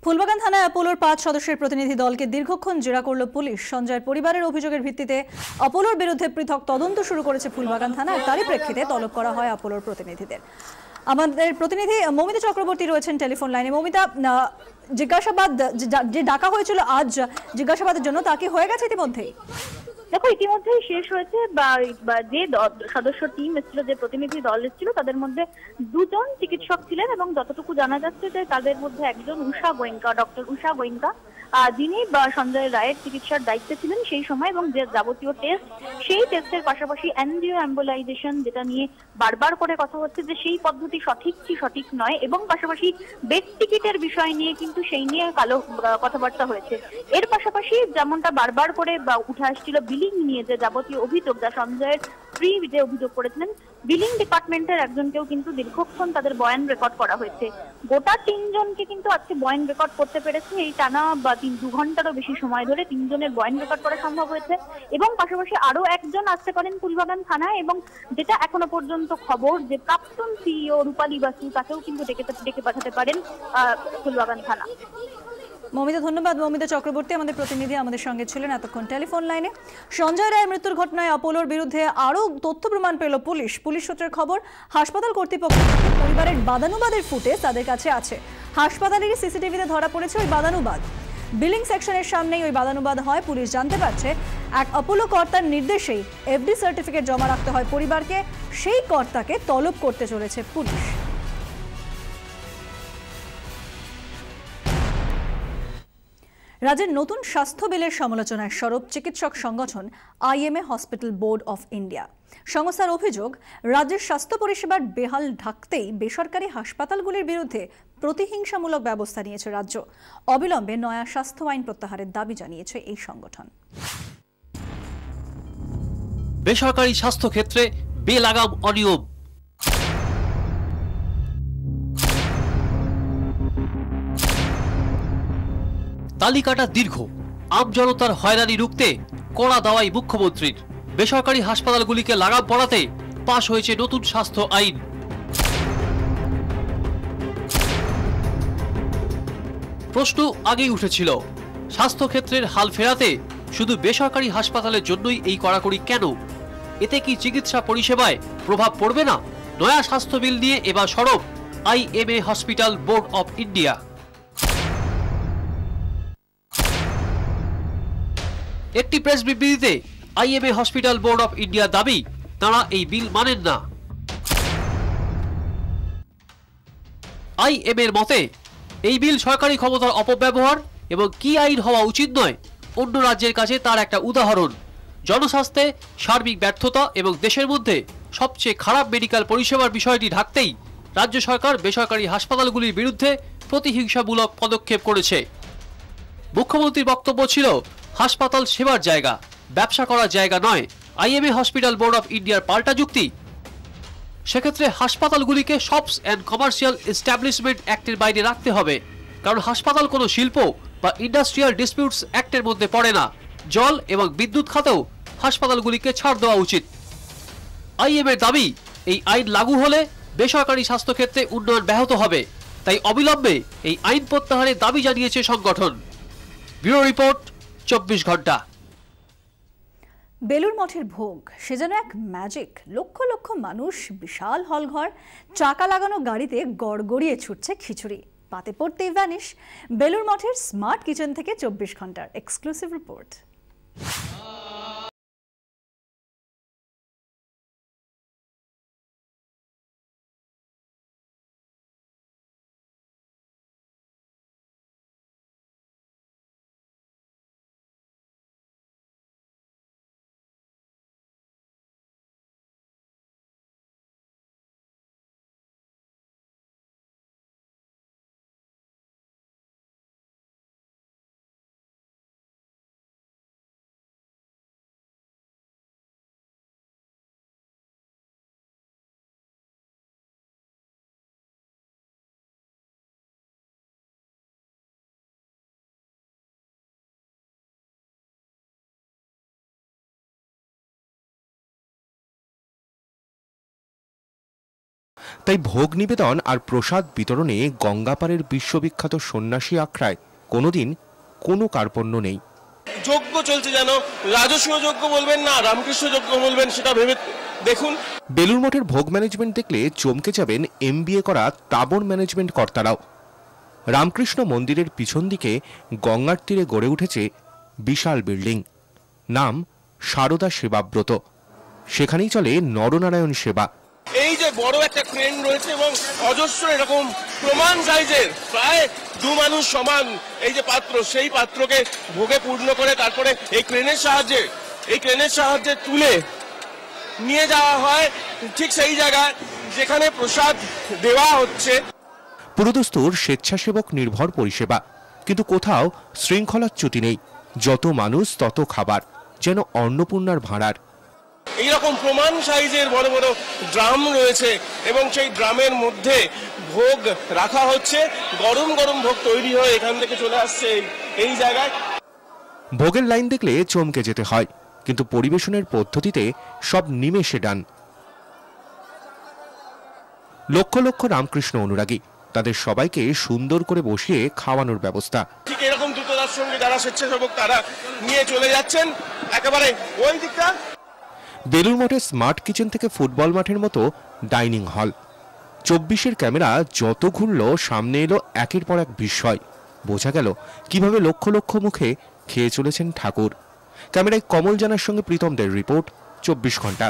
ফুলবাগান থানায় অ্যাপোলোর ৫ সদস্যের প্রতিনিধি দলকে দীর্ঘক্ষণ জেরা করল পুলিশ। সঞ্জয়ের পরিবারের অভিযোগের ভিত্তিতে অ্যাপোলোর বিরুদ্ধে পৃথক তদন্ত শুরু করেছে ফুলবাগান থানা। তারই প্রেক্ষিতে তলব করা হয় অ্যাপোলোর প্রতিনিধিদের। আমাদের প্রতিনিধি মৌমিতা চক্রবর্তী রয়েছেন টেলিফোন লাইনে। মৌমিতা, জিজ্ঞাসাবাদ যে ডাকা হয়েছিল আজ জিজ্ঞাসাবাদের জন্য, তা কি হয়ে গেছে ইতিমধ্যেই? দেখো, ইতিমধ্যেই শেষ হয়েছে। বা যে সদস্য টিম এসেছিল, যে প্রতিনিধি দল এসেছিল, তাদের মধ্যে দুজন চিকিৎসক ছিলেন এবং যতটুকু জানা যাচ্ছে যে তাদের মধ্যে একজন ডক্টর উষা গোয়েঙ্কা, যিনি সঞ্জয় রায়ের চিকিৎসার দায়িত্বে ছিলেন সেই সময়, এবং যে যাবতীয় টেস্ট, সেই টেস্টের পাশাপাশি এনজিও অ্যাম্বুলাইজেশন, যেটা নিয়ে বারবার করে কথা হচ্ছে যে সেই পদ্ধতি সঠিক কি সঠিক নয়, এবং পাশাপাশি বেড টিকিটের বিষয় নিয়ে কিন্তু সেই নিয়ে কথাবার্তা হয়েছে। এর পাশাপাশি যেমনটা বারবার করে উঠে আসছিল বিলিং নিয়ে, যে যাবতীয় অভিযোগ যা সঞ্জয়ের স্ত্রী যে অভিযোগ করেছিলেন, বিলিং ডিপার্টমেন্টের একজনকেও কিন্তু দীর্ঘক্ষণ তাদের বয়ান রেকর্ড করা হয়েছে। গোটা ৩ জনকে কিন্তু আজকে বয়ান রেকর্ড করতে পেরেছে। এই টানা ২ ঘন্টারও বেশি সময় ধরে ৩ জনের বয়ান রেকর্ড করা সম্ভব হয়েছে, এবং পাশাপাশি আরো একজন আসতে পারেন ফুলবাগান থানায়, এবং যেটা এখনো পর্যন্ত খবর যে প্রাক্তন সিইও রূপালী বাসু, তাকেও কিন্তু ডেকে পাঠাতে পারেন ফুলবাগান থানা। মৌমিতা, ধন্যবাদ। মৌমিতা চক্রবর্তী আমাদের প্রতিনিধি আমাদের সঙ্গে ছিলেন এতক্ষণ টেলিফোন লাইনে। সঞ্জয় রায়ের মৃত্যুর ঘটনায় অ্যাপোলোর বিরুদ্ধে আরও তথ্য প্রমাণ পেল পুলিশ। পুলিশ সূত্রের খবর, হাসপাতাল কর্তৃপক্ষ পরিবারের বাদানুবাদের ফুটেজ তাদের কাছে আছে। হাসপাতালেরই সিসিটিভিতে ধরা পড়েছে ওই বাদানুবাদ। বিলিং সেকশনের সামনেই ওই বাদানুবাদ হয়। পুলিশ জানতে পারছে এক অ্যাপোলো কর্তার নির্দেশেই এফডি সার্টিফিকেট জমা রাখতে হয় পরিবারকে। সেই কর্তাকে তলব করতে চলেছে পুলিশ। রাজ্যের নতুন স্বাস্থ্য বিলের সমালোচনায় সরব চিকিৎসক সংগঠন IMA hospital board of India. সংস্থার অভিযোগ, রাজ্যের স্বাস্থ্য পরিষেবার বেহাল ঢাকতেই বেসরকারি হাসপাতালগুলির বিরুদ্ধে প্রতিহিংসামূলক ব্যবস্থা নিয়েছে রাজ্য। অবিলম্বে নয়া স্বাস্থ্য আইন প্রত্যাহারের দাবি জানিয়েছে এই সংগঠন। বেসরকারি স্বাস্থ্য ক্ষেত্রে বেলাগাম অনিয়ম, তালিকাটা দীর্ঘ। আমজনতার হয়রানি রুখতে কড়া দাওয়াই মুখ্যমন্ত্রীর। বেসরকারি হাসপাতালগুলিকে লাগাম পড়াতে পাশ হয়েছে নতুন স্বাস্থ্য আইন। প্রশ্ন আগেই উঠেছিল, স্বাস্থ্য ক্ষেত্রের হাল ফেরাতে শুধু বেসরকারি হাসপাতালের জন্যই এই কড়াকড়ি কেন? এতে কি চিকিৎসা পরিষেবায় প্রভাব পড়বে না? নয়া স্বাস্থ্য বিল নিয়ে এবার সরব IMA hospital board of India. একটি প্রেস বিবৃতিতে IMA hospital board of India দাবি, তারা এই বিল মানেন না। আইএমএর মতে এই বিল সরকারি ক্ষমতার অপব্যবহার এবং কি আইন হওয়া উচিত নয়, অন্য রাজ্যের কাছে তার একটা উদাহরণ। জনস্বাস্থ্যে সার্বিক ব্যর্থতা এবং দেশের মধ্যে সবচেয়ে খারাপ মেডিকেল পরিষেবার বিষয়টি ঢাকতেই রাজ্য সরকার বেসরকারি হাসপাতালগুলির বিরুদ্ধে প্রতিহিংসামূলক পদক্ষেপ করেছে। মুখ্যমন্ত্রীর বক্তব্য ছিল, হাসপাতাল সেবার জায়গা, ব্যবসা করার জায়গা নয়। আইএমএ হসপিটাল বোর্ড অফ ইন্ডিয়ার পাল্টা যুক্তি, সেক্ষেত্রে হাসপাতালগুলিকে শপস অ্যান্ড কমার্শিয়াল এস্টাবলিশমেন্ট অ্যাক্টের বাইরে রাখতে হবে, কারণ হাসপাতাল কোনো শিল্প বা ইন্ডাস্ট্রিয়াল ডিসপিউটস অ্যাক্টের মধ্যে পড়ে না। জল এবং বিদ্যুৎ খাতেও হাসপাতালগুলিকে ছাড় দেওয়া উচিত। আইএমএর দাবি, এই আইন লাগু হলে বেসরকারি স্বাস্থ্যক্ষেত্রে উন্নয়ন ব্যাহত হবে, তাই অবিলম্বে এই আইন প্রত্যাহারের দাবি জানিয়েছে সংগঠন। ব্যুরো রিপোর্ট, 24 ঘন্টা। বেলুর মঠের ভোগ, সে যেন এক ম্যাজিক। লক্ষ লক্ষ মানুষ, বিশাল হলঘর, চাকা লাগানো গাড়িতে গড়গড়িয়ে ছুটছে খিচুড়ি। পাতে পড়তেই ভ্যানিশ। বেলুর মঠের স্মার্ট কিচেন থেকে 24 ঘন্টার এক্সক্লুসিভ রিপোর্ট। তাই ভোগ নিবেদন আর প্রসাদ বিতরণে গঙ্গাপাড়ের বিশ্ববিখ্যাত সন্ন্যাসী আখড়ায় কোনোদিন কোনো কার্পণ্য নেই। যজ্ঞ চলছে, যেন রাজস্ব যজ্ঞ বলবেন না রামকৃষ্ণ যজ্ঞ বলবেন সেটা ভেবে দেখুন। বেলুড় মঠের ভোগ ম্যানেজমেন্ট দেখলে চমকে যাবেন MBA করা তাবড় ম্যানেজমেন্ট কর্তারাও। রামকৃষ্ণ মন্দিরের পিছন দিকে গঙ্গার তীরে গড়ে উঠেছে বিশাল বিল্ডিং, নাম সারদা সেবাব্রত। সেখানেই চলে নরনারায়ণ সেবা। এই যে বড় একটা ক্রেন রয়েছে এবং অজস্র এরকম প্রমাণ সাইজের প্রায় 2 মানুষ সমান এই যে পাত্র, সেই পাত্রকে ভোগে পূর্ণ করে তারপরে এই ক্রেনের সাহায্যে তুলে নিয়ে যাওয়া হয় ঠিক সেই জায়গায় যেখানে প্রসাদ দেওয়া হচ্ছে। পুরোদস্তুর স্বেচ্ছাসেবক নির্ভর পরিষেবা, কিন্তু কোথাও শৃঙ্খলাচ্যুতি নেই। যত মানুষ তত খাবার, যেন অন্নপূর্ণার ভাঁড়ার। এইরকম প্রমাণ সাইজের বড় বড় ড্রাম রয়েছে এবং সেই ড্রামের মধ্যে ভোগ রাখা হচ্ছে। গরম গরম ভোগ তৈরি হয়ে এখান থেকে চলে আসছে এই জায়গায়। ভোগের লাইন দেখলে চমকে যেতে হয়, কিন্তু পরিবেশনের পদ্ধতিতে সব নিমেষে ডান। লক্ষ লক্ষ রামকৃষ্ণ অনুরাগী, তাদের সবাইকে সুন্দর করে বসিয়ে খাওয়ানোর ব্যবস্থা। ঠিক এরকম দ্রুততার সঙ্গে যারা স্বেচ্ছাসেবক তারা নিয়ে চলে যাচ্ছেন একেবারে ওই দিকটা। বেলুড় মঠের স্মার্ট কিচেন থেকে ফুটবল মাঠের মতো ডাইনিং হল। 24-এর ক্যামেরা যত ঘুরল সামনে এলো একের পর এক বিস্ময়। বোঝা গেল কিভাবে লক্ষ লক্ষ মুখে খেয়ে চলেছেন ঠাকুর। ক্যামেরায় কমল জানার সঙ্গে প্রীতমদের রিপোর্ট, 24 ঘন্টা।